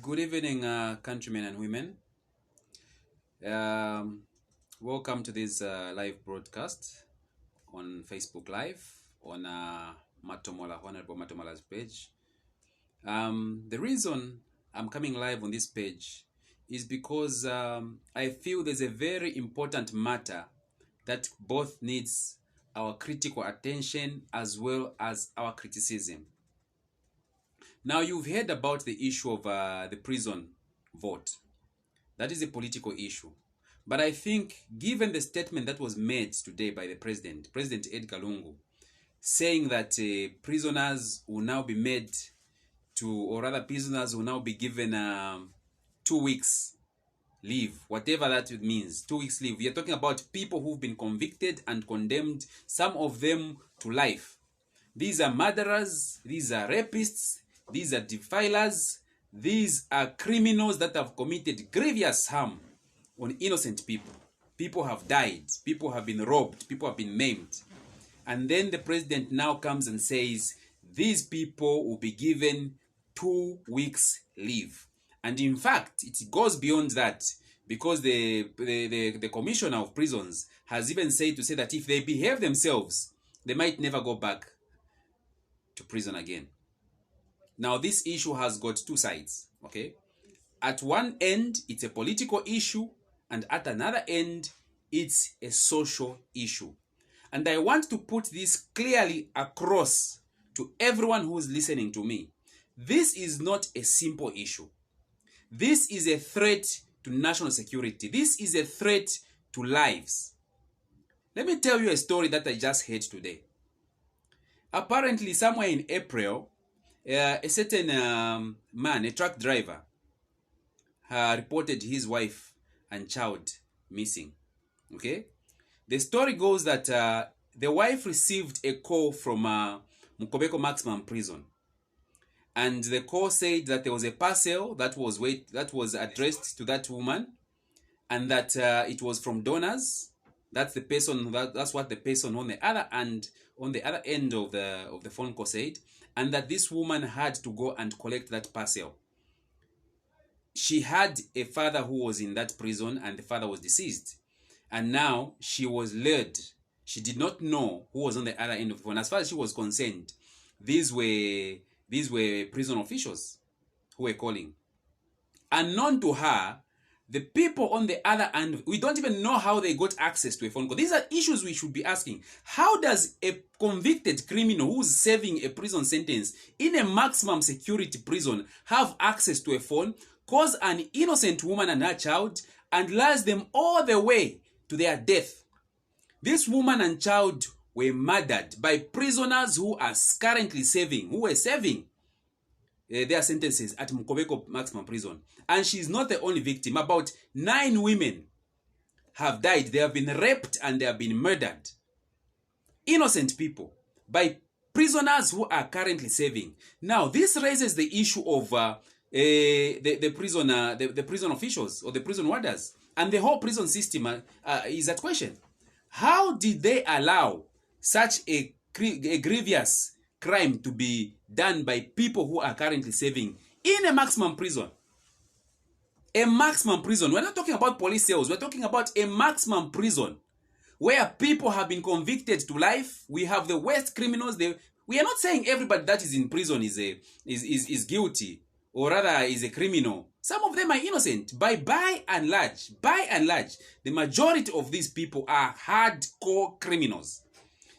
Good evening, countrymen and women. Um, Welcome to this live broadcast on Facebook Live on Honorable Matomola's page. The reason I'm coming live on this page is because I feel there's a very important matter that both needs our critical attention as well as our criticism. Now, you've heard about the issue of the prison vote. That is a political issue. But I think, given the statement that was made today by the President Edgar Lungu, saying that prisoners will now be made to, or rather prisoners will now be given 2 weeks leave, whatever that means, 2 weeks leave. We are talking about people who've been convicted and condemned, some of them to life. These are murderers, these are rapists, these are defilers, these are criminals that have committed grievous harm on innocent people. People have died, people have been robbed, people have been maimed. And then the president now comes and says, these people will be given 2 weeks leave. And in fact, it goes beyond that, because the commissioner of prisons has even said that if they behave themselves, they might never go back to prison again. Now, this issue has got two sides, okay? At one end, it's a political issue, and at another end, it's a social issue. And I want to put this clearly across to everyone who's listening to me. This is not a simple issue. This is a threat to national security. This is a threat to lives. Let me tell you a story that I just heard today. Apparently, somewhere in April, a certain man, a truck driver, reported his wife and child missing. Okay? The story goes that the wife received a call from Mukobeko Maximum Prison. And the call said that there was a parcel that was addressed to that woman, and that it was from donors. That's the person. That's what the person on the other end of the phone call said, and that this woman had to go and collect that parcel. She had a father who was in that prison, and the father was deceased, and now she was lured. She did not know who was on the other end of the phone. As far as she was concerned, these were prison officials who were calling. Unknown to her, the people on the other end, we don't even know how they got access to a phone call. These are issues we should be asking. How does a convicted criminal who's serving a prison sentence in a maximum security prison have access to a phone, cause an innocent woman and her child, and lures them all the way to their death? This woman and child were murdered by prisoners who are currently were serving their sentences at Mukobeko Maximum Prison. And she's not the only victim. About 9 women have died. They have been raped and they have been murdered. Innocent people by prisoners who are currently serving. Now, this raises the issue of the prison officials or the prison warders, and the whole prison system is at question. How did they allow such a grievous crime to be done by people who are currently serving in a maximum prison? A maximum prison. We're not talking about police cells. We're talking about a maximum prison where people have been convicted to life. We have the worst criminals. We are not saying everybody that is in prison is guilty, or rather is a criminal. Some of them are innocent. By and large, the majority of these people are hardcore criminals.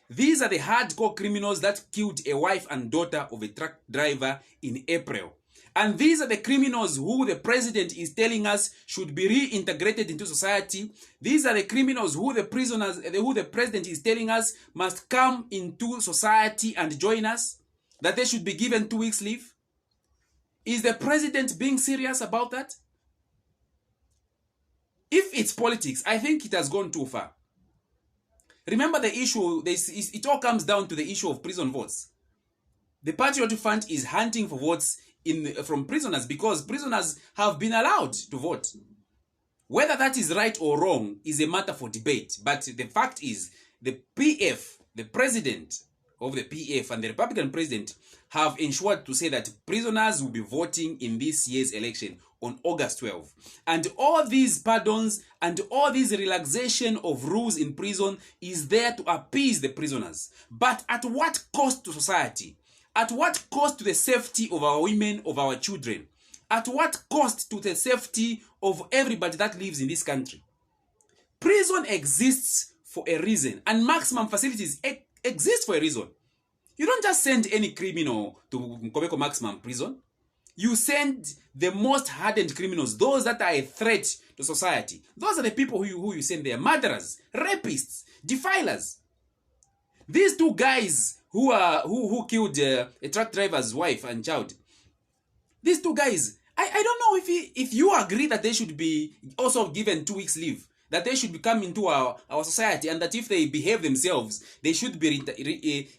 These are the hardcore criminals that killed a wife and daughter of a truck driver in April. And these are the criminals who the president is telling us should be reintegrated into society. These are the criminals who the president is telling us must come into society and join us, that they should be given 2 weeks leave. Is the president being serious about that? If it's politics, I think it has gone too far. Remember the issue, it all comes down to the issue of prison votes. The Patriotic Front is hunting for votes from prisoners because prisoners have been allowed to vote. Whether that is right or wrong is a matter for debate. But the fact is, the PF, the president of the PF and the Republican president have ensured to say that prisoners will be voting in this year's election on August 12. And all these pardons and all this relaxation of rules in prison is there to appease the prisoners. But at what cost to society? At what cost to the safety of our women, of our children? At what cost to the safety of everybody that lives in this country? Prison exists for a reason, and maximum facilities exist for a reason. You don't just send any criminal to Nkobeko maximum prison. You send the most hardened criminals, those that are a threat to society. Those are the people who you send there. Murderers, rapists, defilers. These two guys who killed a truck driver's wife and child. These two guys, I don't know if you agree that they should be also given 2 weeks leave, that they should come into our society, and that if they behave themselves, they should be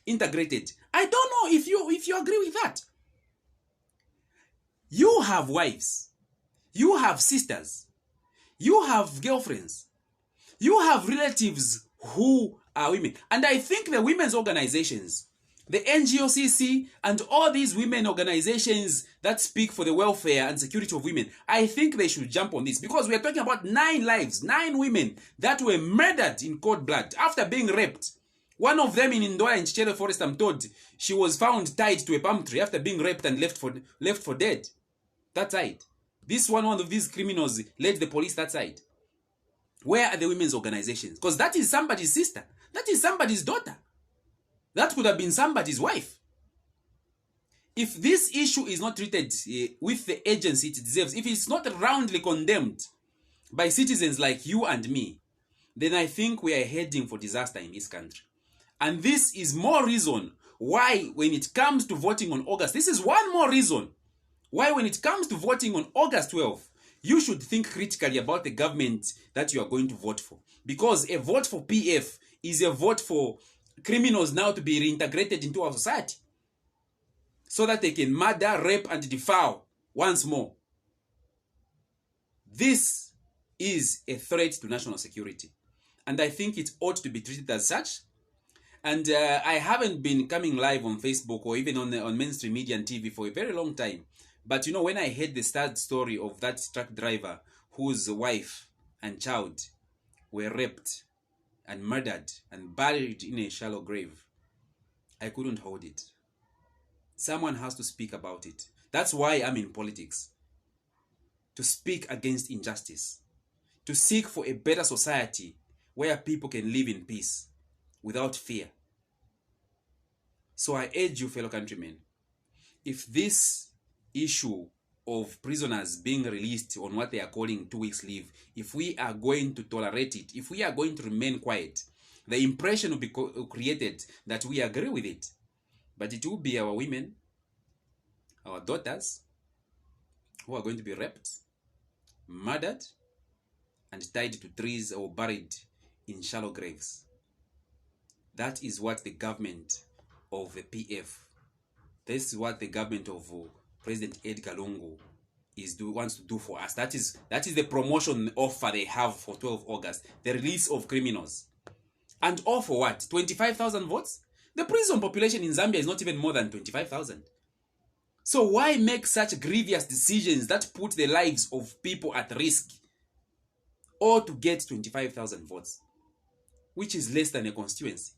integrated. I don't know if you agree with that. You have wives, you have sisters, you have girlfriends, you have relatives who are women. And I think the women's organizations, the NGOCC and all these women organizations that speak for the welfare and security of women, I think they should jump on this, because we are talking about 9 lives, 9 women that were murdered in cold blood after being raped. One of them in Ndola in Chichele Forest, I'm told, she was found tied to a palm tree after being raped and left for dead. That side. This one of these criminals led the police that side. Where are the women's organizations? Because that is somebody's sister. That is somebody's daughter. That could have been somebody's wife. If this issue is not treated with the agency it deserves, if it's not roundly condemned by citizens like you and me, then I think we are heading for disaster in this country. And this is more reason why when it comes to voting on August, this is one more reason why when it comes to voting on August 12th, you should think critically about the government that you are going to vote for. Because a vote for PF is a vote for criminals now to be reintegrated into our society, so that they can murder, rape, and defile once more. This is a threat to national security. And I think it ought to be treated as such. And I haven't been coming live on Facebook or even on mainstream media and TV for a very long time. But you know, when I heard the sad story of that truck driver whose wife and child were raped and murdered and buried in a shallow grave, I couldn't hold it. Someone has to speak about it. That's why I'm in politics. To speak against injustice. To seek for a better society where people can live in peace without fear. So I urge you, fellow countrymen, if this issue of prisoners being released on what they are calling 2 weeks leave, if we are going to tolerate it, if we are going to remain quiet, the impression will be created that we agree with it. But it will be our women, our daughters, who are going to be raped, murdered, and tied to trees or buried in shallow graves. That is what the government of the PF, this is what the government of President Edgar Lungu wants to do for us. That is the promotion offer they have for 12 August, the release of criminals. And all for what? 25,000 votes? The prison population in Zambia is not even more than 25,000. So why make such grievous decisions that put the lives of people at risk, or to get 25,000 votes, which is less than a constituency?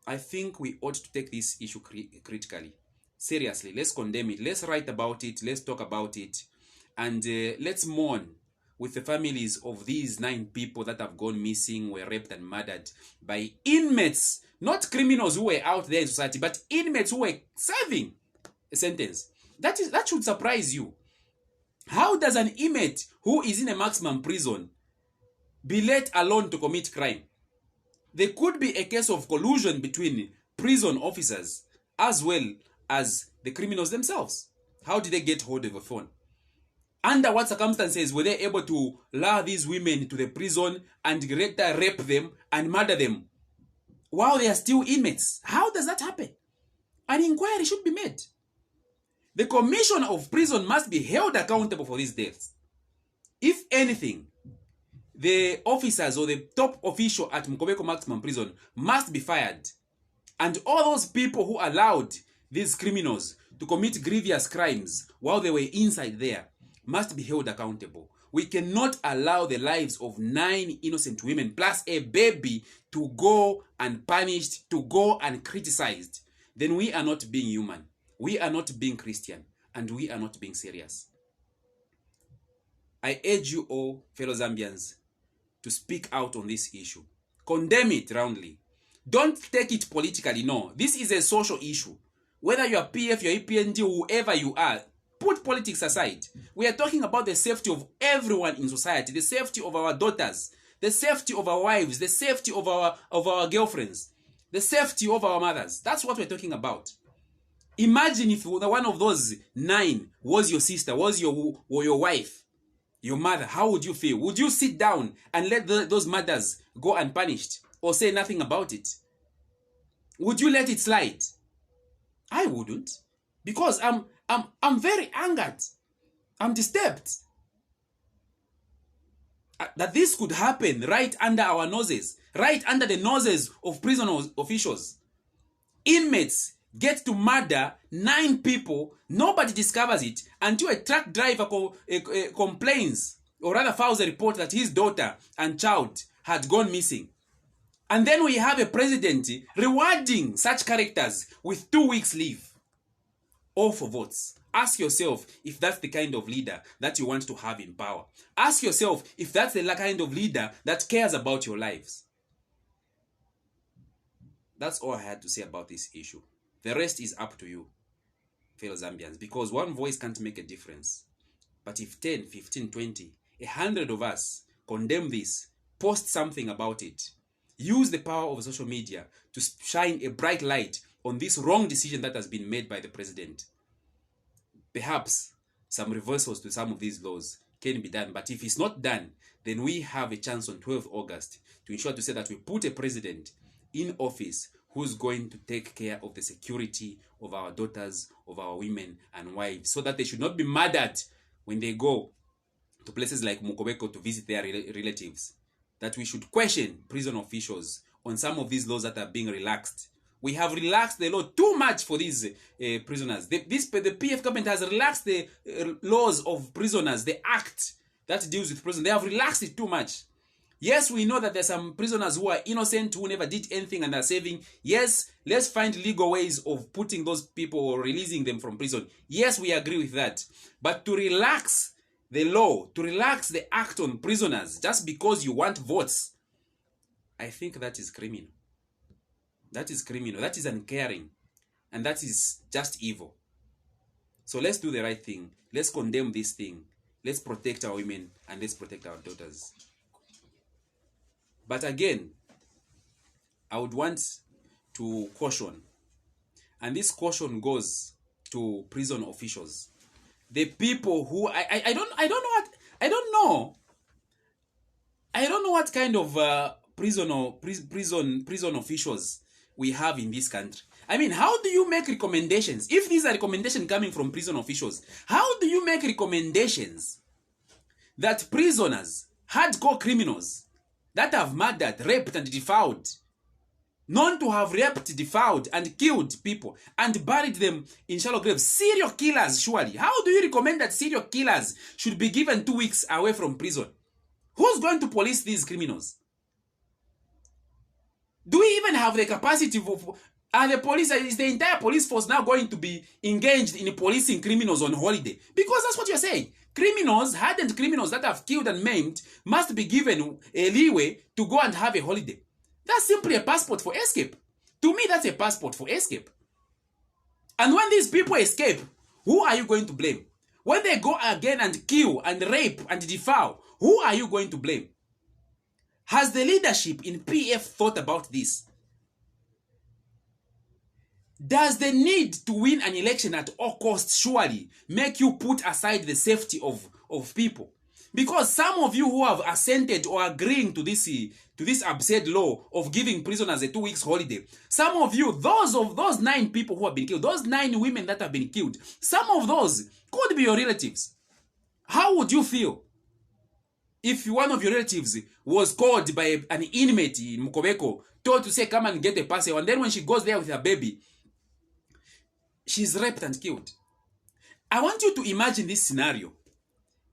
I think we ought to take this issue critically. Seriously, let's condemn it. Let's write about it. Let's talk about it. And let's mourn with the families of these 9 people that have gone missing, were raped and murdered by inmates, not criminals who were out there in society, but inmates who were serving a sentence. That should surprise you. How does an inmate who is in a maximum prison be let alone to commit crime? There could be a case of collusion between prison officers as well as the criminals themselves. How did they get hold of a phone? Under what circumstances were they able to lure these women to the prison and rape them and murder them while they are still inmates? How does that happen? An inquiry should be made. The Commission of Prison must be held accountable for these deaths. If anything, the officers or the top official at Mukobeko Maximum Prison must be fired. And all those people who allowed these criminals to commit grievous crimes while they were inside there must be held accountable. We cannot allow the lives of 9 innocent women plus a baby to go unpunished, to go uncriticized. Then we are not being human. We are not being Christian. And we are not being serious. I urge you all, fellow Zambians, to speak out on this issue. Condemn it roundly. Don't take it politically, no. This is a social issue. Whether you are PF, you're EPND, whoever you are, put politics aside. We are talking about the safety of everyone in society, the safety of our daughters, the safety of our wives, the safety of our girlfriends, the safety of our mothers. That's what we're talking about. Imagine if one of those 9 was your sister, was your wife, your mother. How would you feel? Would you sit down and let those mothers go unpunished or say nothing about it? Would you let it slide? I wouldn't, because I'm very angered. I'm disturbed that this could happen right under our noses, right under the noses of prison officials. Inmates get to murder 9 people, nobody discovers it until a truck driver complains, or rather files a report that his daughter and child had gone missing. And then we have a president rewarding such characters with 2 weeks leave. All for votes. Ask yourself if that's the kind of leader that you want to have in power. Ask yourself if that's the kind of leader that cares about your lives. That's all I had to say about this issue. The rest is up to you, fellow Zambians, because one voice can't make a difference. But if 10, 15, 20, 100 of us condemn this, post something about it, use the power of social media to shine a bright light on this wrong decision that has been made by the president, perhaps some reversals to some of these laws can be done. But if it's not done, then we have a chance on 12th August to ensure to say that we put a president in office who's going to take care of the security of our daughters, of our women and wives, so that they should not be murdered when they go to places like Mukobeko to visit their relatives. That we should question prison officials on some of these laws that are being relaxed. We have relaxed the law too much for these prisoners. The PF government has relaxed the laws of prisoners, the act that deals with prisoners. They have relaxed it too much. Yes, we know that there's some prisoners who are innocent, who never did anything and are saving. Yes, let's find legal ways of putting those people or releasing them from prison. Yes, we agree with that. But to relax the law, to relax the act on prisoners just because you want votes, I think that is criminal. That is criminal. That is uncaring. And that is just evil. So let's do the right thing. Let's condemn this thing. Let's protect our women and let's protect our daughters. But again, I would want to caution, and this caution goes to prison officials. The people who I don't know what kind of prison officials we have in this country. I mean, how do you make recommendations? If these are recommendations coming from prison officials, how do you make recommendations that prisoners, hardcore criminals that have murdered, raped and defiled, known to have raped, defiled and killed people and buried them in shallow graves, serial killers surely, how do you recommend that serial killers should be given 2 weeks away from prison? Who's going to police these criminals? Do we even have the capacity are the police, is the entire police force now going to be engaged in policing criminals on holiday? Because that's what you're saying. Criminals, hardened criminals that have killed and maimed must be given a leeway to go and have a holiday. That's simply a passport for escape. To me, that's a passport for escape. And when these people escape, who are you going to blame? When they go again and kill and rape and defile, who are you going to blame? Has the leadership in PF thought about this? Does the need to win an election at all costs surely make you put aside the safety of people? Because some of you who have assented or agreeing to this absurd law of giving prisoners a 2 weeks holiday, some of you, those 9 people who have been killed, those 9 women that have been killed, some of those could be your relatives. How would you feel? If one of your relatives was called by an inmate in Mukobeko, told to say, come and get a parcel, and then when she goes there with her baby, she's raped and killed. I want you to imagine this scenario.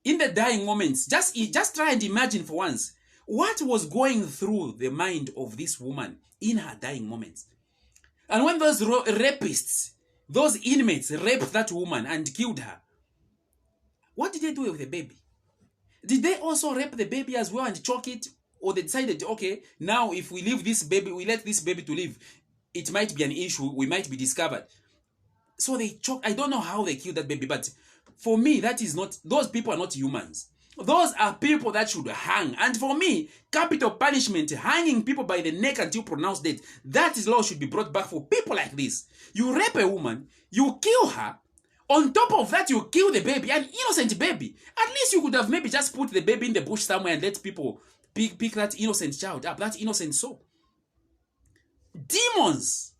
In the dying moments, just try and imagine for once, what was going through the mind of this woman in her dying moments. And when those rapists, those inmates raped that woman and killed her, what did they do with the baby? Did they also rape the baby as well and choke it? Or they decided, okay, now if we leave this baby, we let this baby to live, it might be an issue, we might be discovered. So they choked. I don't know how they killed that baby, but for me, that is not, those people are not humans. Those are people that should hang. And for me, capital punishment, hanging people by the neck until pronounced death, that is law should be brought back for people like this. You rape a woman, you kill her, on top of that you kill the baby, an innocent baby. At least you could have maybe just put the baby in the bush somewhere and let people pick that innocent child up, that innocent soul. Demons,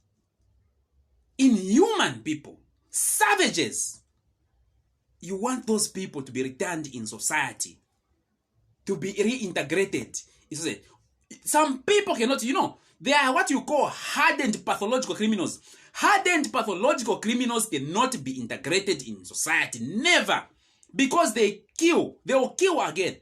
inhuman people, savages. You want those people to be returned in society, to be reintegrated. Some people cannot, they are what you call hardened pathological criminals. Hardened pathological criminals cannot be integrated in society. Never. Because they will kill again.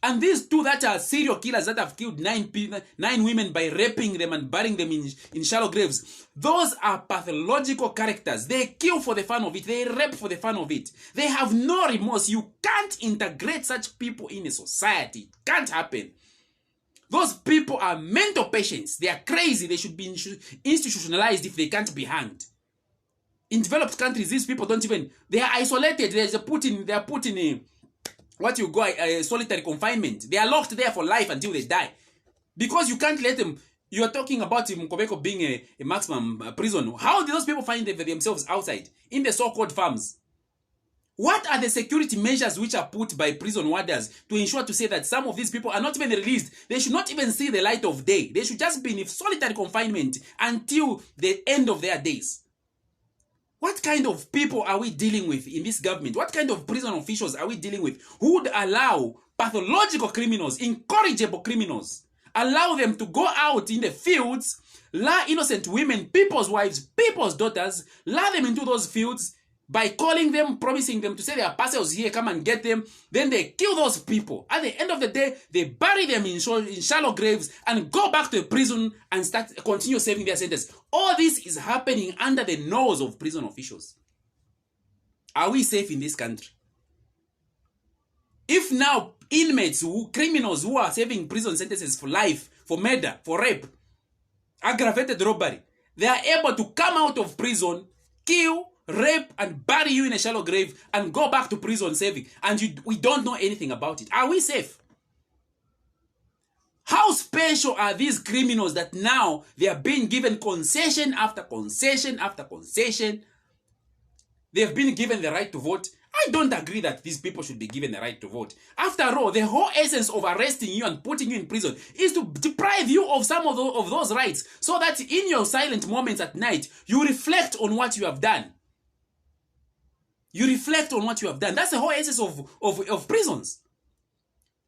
And these two that are serial killers that have killed 9 women by raping them and burying them in shallow graves, those are pathological characters. They kill for the fun of it. They rape for the fun of it. They have no remorse. You can't integrate such people in a society. It can't happen. Those people are mental patients. They are crazy. They should be institutionalized if they can't be hanged. In developed countries, these people don't even, they are isolated. They are put in a what you call solitary confinement. They are locked there for life until they die. Because you can't let them, you are talking about Mukobeko being a maximum prison. How do those people find themselves outside? In the so-called farms. What are the security measures which are put by prison warders to ensure to say that some of these people are not even released? They should not even see the light of day. They should just be in solitary confinement until the end of their days. What kind of people are we dealing with in this government? What kind of prison officials are we dealing with who would allow pathological criminals, incorrigible criminals, allow them to go out in the fields, lure innocent women, people's wives, people's daughters, lure them into those fields by calling them, promising them to say there are parcels here, come and get them. Then they kill those people. At the end of the day, they bury them in shallow graves and go back to the prison and continue serving their sentence. All this is happening under the nose of prison officials. Are we safe in this country? If now inmates, criminals who are serving prison sentences for life, for murder, for rape, aggravated robbery, they are able to come out of prison, kill, rape, and bury you in a shallow grave and go back to prison serving, and we don't know anything about it. Are we safe? How special are these criminals that now they are being given concession after concession after concession? They have been given the right to vote. I don't agree that these people should be given the right to vote. After all, the whole essence of arresting you and putting you in prison is to deprive you of some of those rights, so that in your silent moments at night, you reflect on what you have done. You reflect on what you have done. That's the whole essence of prisons.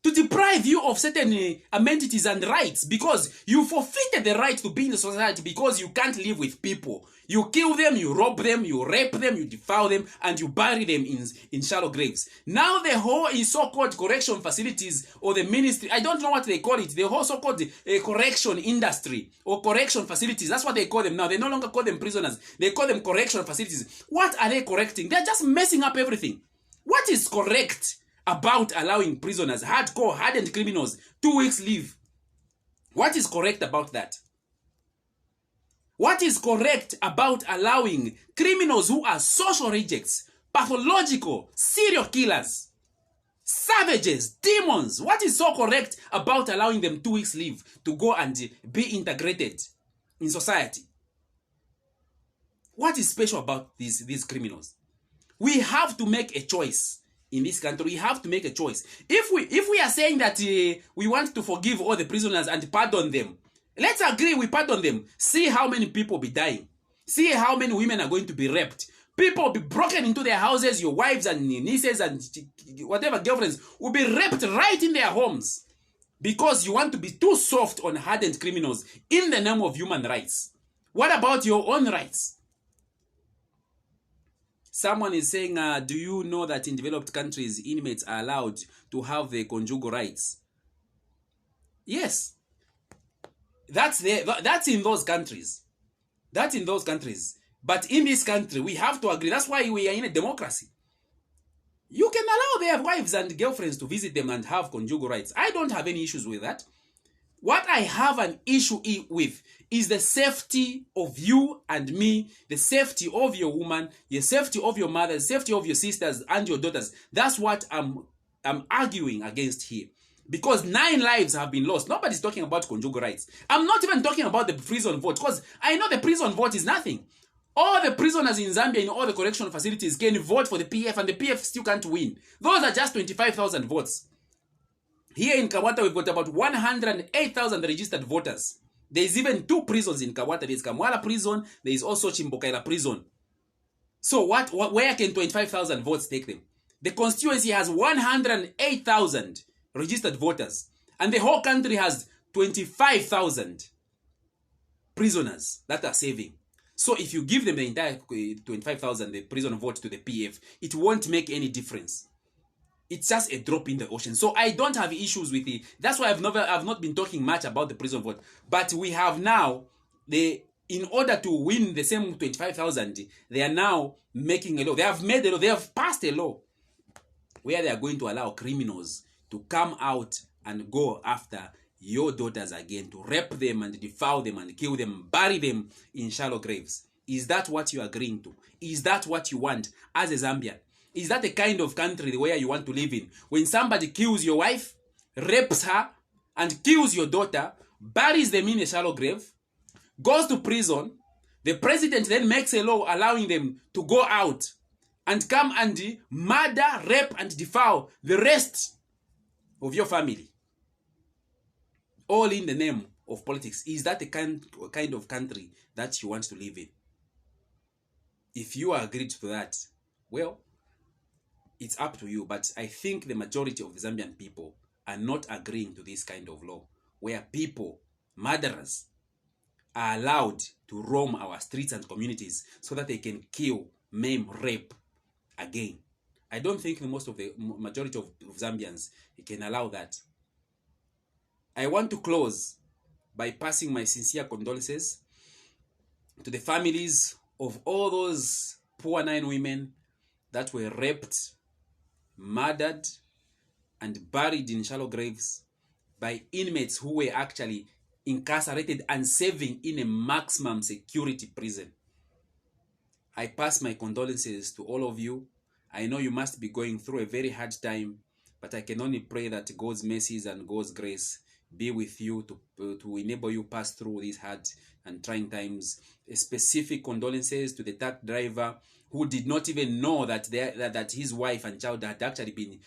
To deprive you of certain amenities and rights, because you forfeited the right to be in the society because you can't live with people. You kill them, you rob them, you rape them, you defile them, and you bury them in shallow graves. Now the whole so-called correction facilities or the ministry, I don't know what they call it, the whole so-called correction industry or correction facilities, that's what they call them now. They no longer call them prisoners. They call them correction facilities. What are they correcting? They're just messing up everything. What is correct about allowing prisoners, hardcore, hardened criminals, 2 weeks leave? What is correct about that? What is correct about allowing criminals who are social rejects, pathological, serial killers, savages, demons? What is so correct about allowing them 2 weeks leave to go and be integrated in society? What is special about these criminals? We have to make a choice. In this country, we have to make a choice. If we are saying that we want to forgive all the prisoners and pardon them, let's agree we pardon them. See how many people be dying. See how many women are going to be raped. People be broken into their houses, your wives and nieces and whatever girlfriends will be raped right in their homes because you want to be too soft on hardened criminals in the name of human rights. What about your own rights? Someone is saying, do you know that in developed countries, inmates are allowed to have their conjugal rights? Yes. That's in those countries. That's in those countries. But in this country, we have to agree. That's why we are in a democracy. You can allow their wives and girlfriends to visit them and have conjugal rights. I don't have any issues with that. What I have an issue with is the safety of you and me, the safety of your woman, the safety of your mother, the safety of your sisters and your daughters. That's what I'm arguing against here. Because 9 lives have been lost. Nobody's talking about conjugal rights. I'm not even talking about the prison vote, because I know the prison vote is nothing. All the prisoners in Zambia, in all the correctional facilities, can vote for the PF, and the PF still can't win. Those are just 25,000 votes. Here in Kawata, we've got about 108,000 registered voters. There's even 2 prisons in Kawata. There's Kamwala prison. There is also Chimbokaila prison. So where can 25,000 votes take them? The constituency has 108,000 registered voters. And the whole country has 25,000 prisoners that are saving. So if you give them the entire 25,000, the prison vote to the PF, it won't make any difference. It's just a drop in the ocean. So I don't have issues with it. That's why I've not been talking much about the prison vote. But we have now, in order to win the same 25,000, they are now making a law. They have made a law. They have passed a law where they are going to allow criminals to come out and go after your daughters again, to rape them and defile them and kill them, bury them in shallow graves. Is that what you are agreeing to? Is that what you want as a Zambian? Is that the kind of country where you want to live in? When somebody kills your wife, rapes her, and kills your daughter, buries them in a shallow grave, goes to prison, the president then makes a law allowing them to go out and come and murder, rape, and defile the rest of your family. All in the name of politics. Is that the kind of country that you want to live in? If you agreed to that, well, it's up to you. But I think the majority of the Zambian people are not agreeing to this kind of law, where people, murderers, are allowed to roam our streets and communities so that they can kill, maim, rape again. I don't think the majority of Zambians can allow that. I want to close by passing my sincere condolences to the families of all those poor 9 women that were raped, murdered, and buried in shallow graves by inmates who were actually incarcerated and serving in a maximum security prison. I pass my condolences to all of you. I know you must be going through a very hard time, but I can only pray that God's mercies and God's grace be with you to enable you pass through these hard and trying times. A specific condolences to the truck driver who did not even know that his wife and child had actually been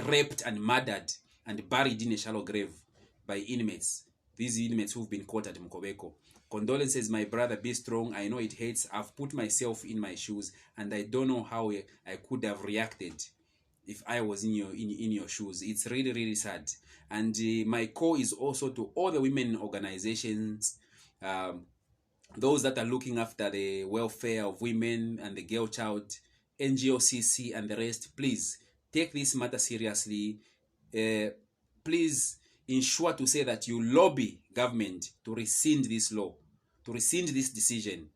raped and murdered and buried in a shallow grave by inmates. These inmates who've been caught at Mkobeko. Condolences, my brother, be strong. I know it hurts. I've put myself in my shoes and I don't know how I could have reacted if I was in your shoes. It's really, really sad. And my call is also to all the women organizations, those that are looking after the welfare of women and the girl child, NGOCC and the rest. Please take this matter seriously. Please ensure to say that you lobby government to rescind this law, to rescind this decision.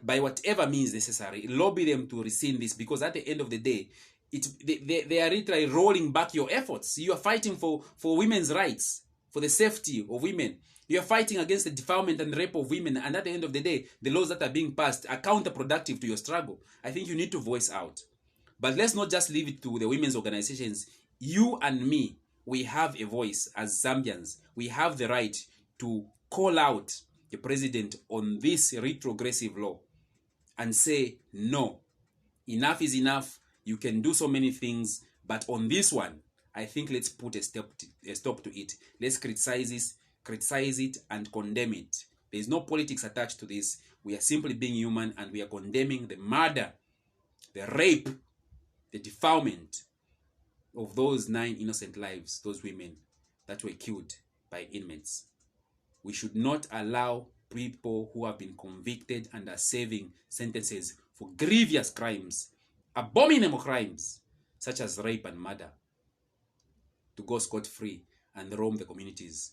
By whatever means necessary, lobby them to rescind this, because at the end of the day, they are literally rolling back your efforts. You are fighting for women's rights, for the safety of women. You are fighting against the defilement and rape of women, and at the end of the day, the laws that are being passed are counterproductive to your struggle. I think you need to voice out. But let's not just leave it to the women's organizations. You and me, we have a voice as Zambians. We have the right to call out the president on this retrogressive law and say, no, enough is enough. You can do so many things, but on this one, I think let's put a stop to it. Let's criticize it and condemn it. There's no politics attached to this. We are simply being human, and we are condemning the murder, the rape, the defilement of those 9 innocent lives, those women that were killed by inmates. We should not allow people who have been convicted and are serving sentences for grievous crimes, abominable crimes, such as rape and murder, to go scot-free and roam the communities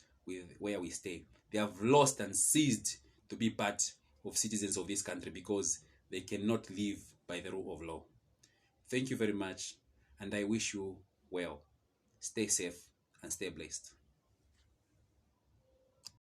where we stay. They have lost and ceased to be part of citizens of this country because they cannot live by the rule of law. Thank you very much, and I wish you well. Stay safe and stay blessed.